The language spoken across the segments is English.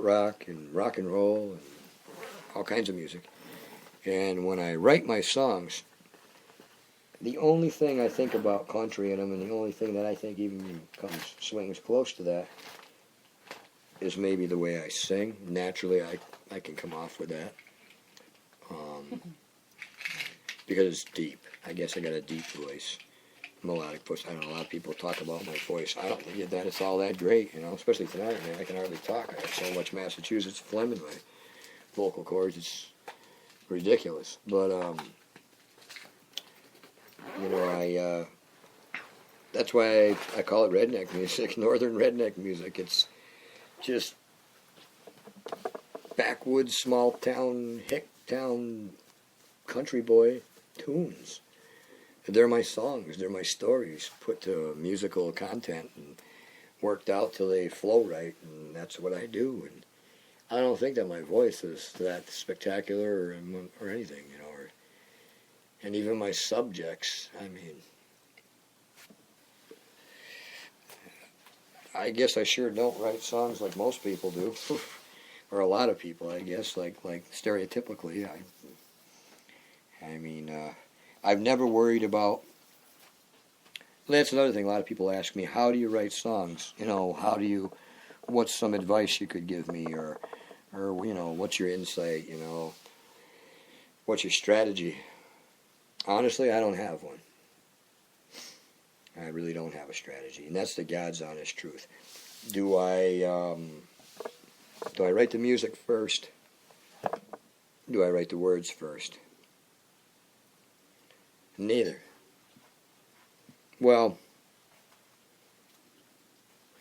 rock and rock and roll and all kinds of music. And when I write my songs, the only thing I think about country in them, and the only thing that I think even swings close to that, is maybe the way I sing. Naturally, I can come off with that. Because it's deep. I guess I got a deep voice. Melodic voice. I don't know, a lot of people talk about my voice. I don't think that it's all that great, especially tonight, man. I can hardly talk. I have so much Massachusetts phlegm in my vocal cords. It's ridiculous. But, that's why I call it redneck music, northern redneck music. It's just backwoods, small town, hick town, country boy tunes. They're my songs, they're my stories put to musical content and worked out till they flow right, and that's what I do. And I don't think that my voice is that spectacular or anything, and even my subjects, I guess I sure don't write songs like most people do, or a lot of people, I guess, like stereotypically. I've never worried about. That's another thing. A lot of people ask me, "How do you write songs? What's some advice you could give me, or what's your insight? What's your strategy?" Honestly, I don't have one. I really don't have a strategy, and that's the God's honest truth. Do I write the music first? Do I write the words first? Neither. Well,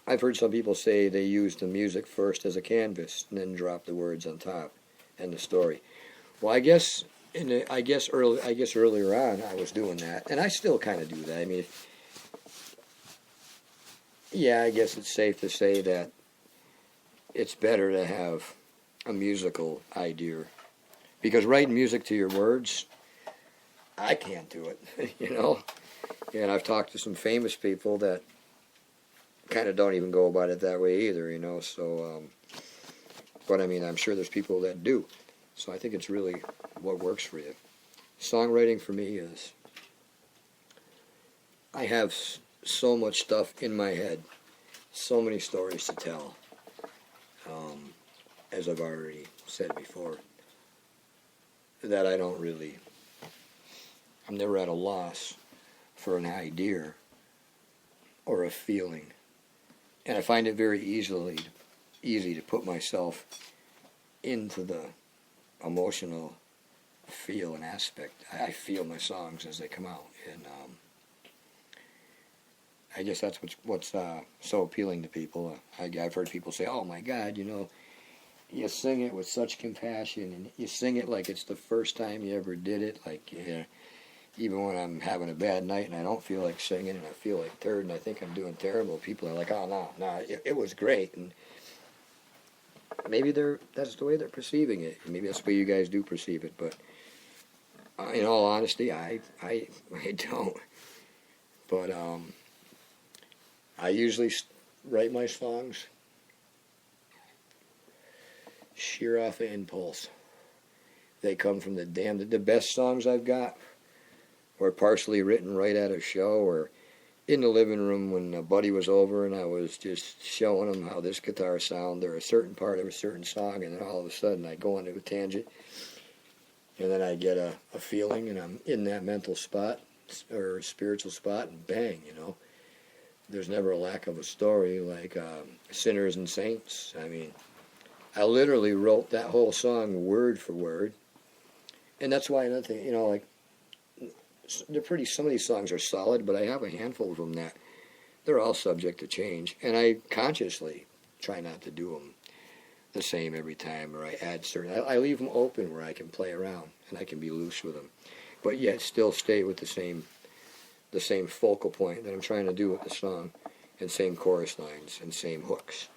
I've heard some people say they use the music first as a canvas and then drop the words on top and the story. Well, I guess earlier on I was doing that, and I still kind of do that. I guess it's safe to say that it's better to have a musical idea, because writing music to your words, I can't do it, And I've talked to some famous people that kind of don't even go about it that way either, So, but I'm sure there's people that do. So I think it's really what works for you. Songwriting for me is, I have so much stuff in my head, so many stories to tell, as I've already said before, that I'm never at a loss for an idea or a feeling. And I find it very easy to put myself into the emotional feel and aspect. I feel my songs as they come out, and I guess that's what's so appealing to people. I've heard people say, "Oh my God, you sing it with such compassion, and you sing it like it's the first time you ever did it. Like, even when I'm having a bad night and I don't feel like singing and I feel like third and I think I'm doing terrible, people are like, oh, no, it was great." And maybe that's the way they're perceiving it. Maybe that's the way you guys do perceive it. But in all honesty, I don't. But I usually write my songs sheer off of impulse. They come from the best songs I've got were partially written right at a show or in the living room when a buddy was over and I was just showing him how this guitar sounded or a certain part of a certain song, and then all of a sudden I go into a tangent and then I get a feeling and I'm in that mental spot or spiritual spot, and bang, There's never a lack of a story like Sinners and Saints. I literally wrote that whole song word for word. And that's why another thing, some of these songs are solid, but I have a handful of them that they're all subject to change. And I consciously try not to do them the same every time, or I add I leave them open where I can play around and I can be loose with them, but yet still stay with the same focal point that I'm trying to do with the song, and same chorus lines and same hooks,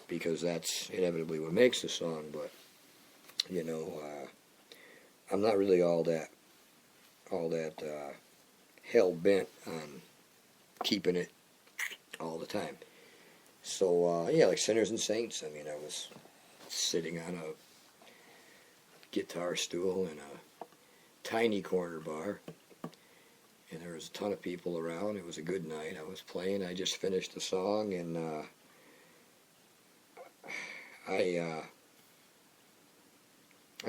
because that's inevitably what makes the song. But I'm not really all that hell bent on keeping it all the time. So like Sinners and Saints. sitting on a guitar stool in a tiny corner bar. And there was a ton of people around. It was a good night. I was playing. I just finished the song, and I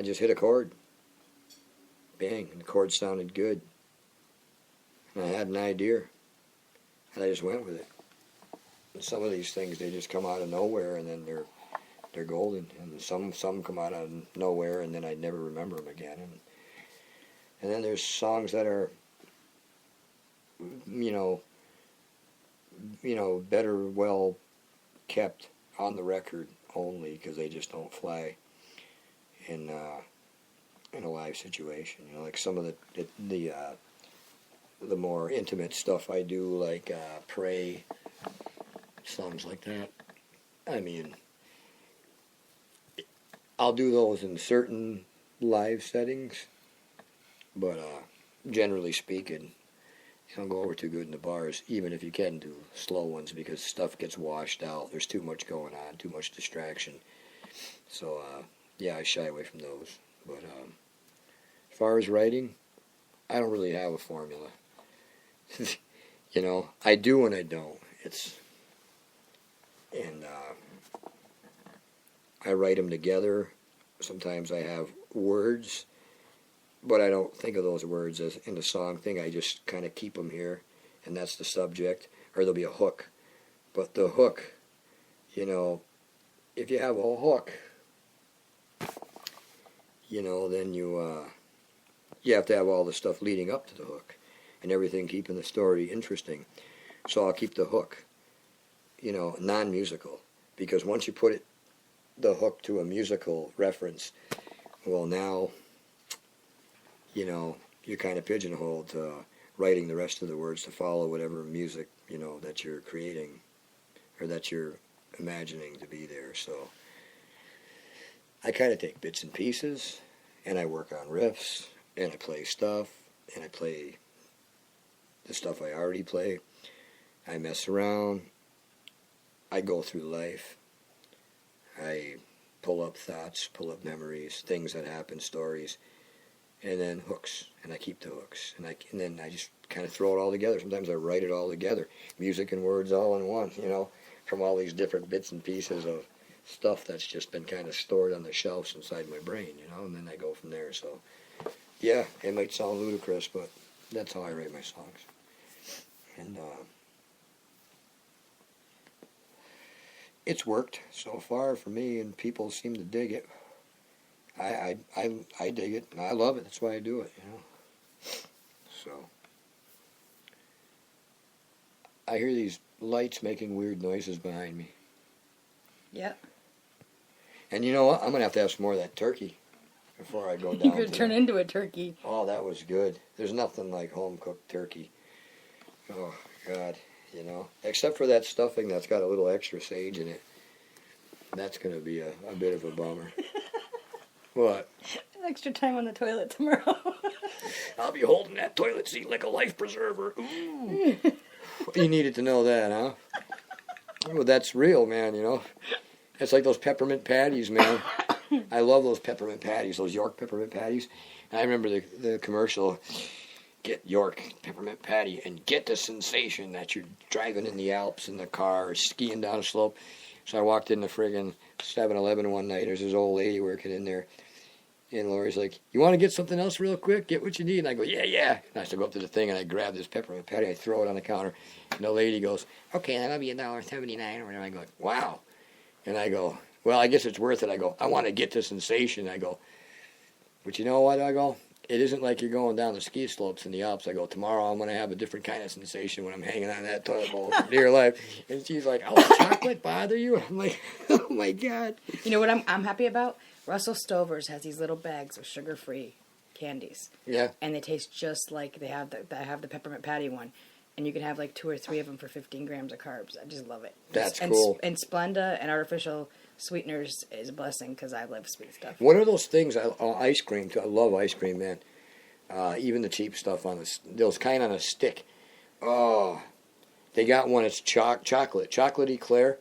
just hit a chord. Bang, and the chord sounded good. And I had an idea, and I just went with it. And some of these things, they just come out of nowhere, and then they're golden. And some come out of nowhere, and then I'd never remember them again. And then there's songs that are, better well kept on the record only because they just don't fly in a live situation. Like some of the more intimate stuff I do, like Pray, songs like that. I mean, I'll do those in certain live settings, but generally speaking, you don't go over too good in the bars, even if you can do slow ones, because stuff gets washed out. There's too much going on, too much distraction. So, I shy away from those. But as far as writing, I don't really have a formula. I do and I don't. I write them together. Sometimes I have words, but I don't think of those words as in the song thing. I just kind of keep them here, and that's the subject, or there'll be a hook. But the hook, if you have a hook, then you have to have all the stuff leading up to the hook, and everything keeping the story interesting. So I'll keep the hook, non-musical, because once you put the hook to a musical reference, well, now you're kind of pigeonholed to writing the rest of the words to follow whatever music, that you're creating or that you're imagining to be there. So I kind of take bits and pieces, and I work on riffs, and I play stuff, and I play the stuff I already play. I mess around. I go through life. I pull up thoughts, pull up memories, things that happen, stories. And then hooks, and I keep the hooks, and then I just kind of throw it all together. Sometimes I write it all together, music and words all in one, from all these different bits and pieces of stuff that's just been kind of stored on the shelves inside my brain, and then I go from there. So, yeah, it might sound ludicrous, but that's how I write my songs. And it's worked so far for me, and people seem to dig it. I dig it, and I love it. That's why I do it, So, I hear these lights making weird noises behind me. Yep. And you know what? I'm going to have some more of that turkey before I go down. You could turn into a turkey. Oh, that was good. There's nothing like home-cooked turkey. Oh, God, Except for that stuffing that's got a little extra sage in it. That's going to be a bit of a bummer. What? Extra time on the toilet tomorrow. I'll be holding that toilet seat like a life preserver. Ooh. You needed to know that, huh? Well, that's real, man, It's like those peppermint patties, man. I love those peppermint patties, those York peppermint patties. And I remember the commercial, get York peppermint patty and get the sensation that you're driving in the Alps in the car or skiing down a slope. So I walked in the friggin' 7-Eleven one night. There's this old lady working in there. And Lori's like, you want to get something else real quick? Get what you need. And I go, yeah. And I still go up to the thing, and I grab this peppermint patty. I throw it on the counter. And the lady goes, okay, that'll be $1.79 or whatever. I go, wow. And I go, well, I guess it's worth it. I go, I want to get the sensation. I go, but you know what? I go, it isn't like you're going down the ski slopes in the Alps. I go, tomorrow I'm going to have a different kind of sensation when I'm hanging on that toilet bowl for dear life. And she's like, oh, chocolate bother you? I'm like, oh, my God. You know what I'm happy about? Russell Stover's has these little bags of sugar-free candies. Yeah. And they taste just like they have the peppermint patty one. And you can have like 2 or 3 of them for 15 grams of carbs. I just love it. That's cool. And Splenda and artificial sweeteners is a blessing because I love sweet stuff. What are those things? Ice cream, too. I love ice cream, man. Even the cheap stuff those kind on a stick. Oh, they got one. It's chocolate, chocolatey Eclair,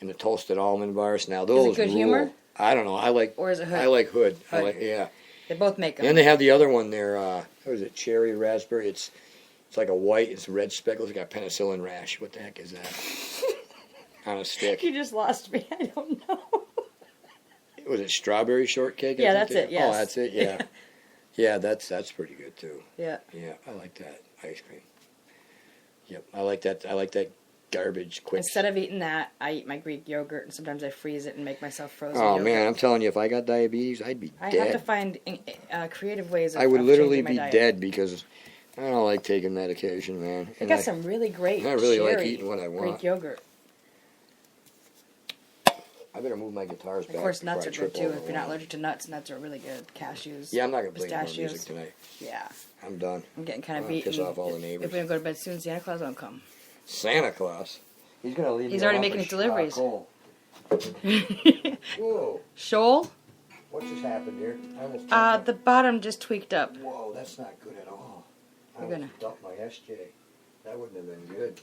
and the toasted almond bars. Now those Is it good rule. humor? I don't know. I like. Or is it Hood? I like Hood. I Hood. like. Yeah. They both make them. And they have the other one there. What is it? Cherry raspberry. It's like a white. It's red speckles. It's got penicillin rash. What the heck is that? On a stick. You just lost me. I don't know. Was it strawberry shortcake? Yeah, that's it. Yes. Oh, that's it. Yeah. Yeah, that's pretty good too. Yeah. Yeah, I like that ice cream. Yep, I like that. I like that garbage quick. Instead of eating that, I eat my Greek yogurt, and sometimes I freeze it and make myself frozen Oh yogurt. man, I'm telling you, if I got diabetes, I'd be I dead. have to find creative ways of I would of literally changing be my diet. dead because I don't like taking medication, man. They got some really great I really like cherry eating what I want. Greek yogurt. I better move my guitars back. Of course, before nuts I are trip good too. over If you're not one. allergic to nuts, nuts are really good. Cashews. Yeah, I'm not gonna play more pistachios. music tonight. Yeah, I'm done. I'm getting kind of I'll beat. piss and off all the if- neighbors. If we don't go to bed soon, Santa Claus won't come. Santa Claus. He's gonna leave. He's me already alone making for his deliveries. coal. Whoa! Shoal? What just happened here? I almost The bottom just tweaked up. Whoa, that's not good at all. I We're almost dumped my SJ. That wouldn't have been good.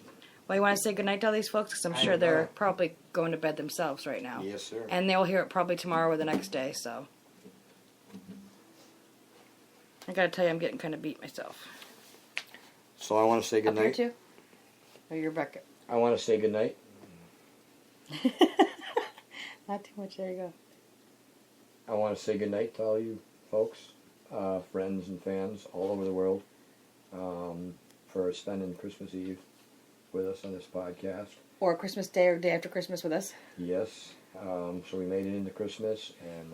Well, you want to say goodnight to all these folks? Because I'm I sure don't they're know. probably going to bed themselves right now. Yes, sir. And they'll hear it probably tomorrow or the next day, so. I gotta tell you, I'm getting kind of beat myself. So I want to say Up here goodnight. too? Or your bucket? I want to say goodnight. Not too much, there you go. I want to say goodnight to all you folks, friends and fans all over the world, for spending Christmas Eve with us on this podcast. Or Christmas Day or day after Christmas with us. Yes, so we made it into Christmas, and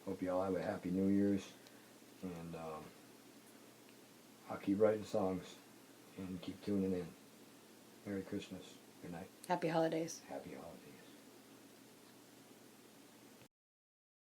hope you all have a happy New Year's, and I'll keep writing songs and keep tuning in. Merry Christmas. Good night. Happy holidays. Happy holidays.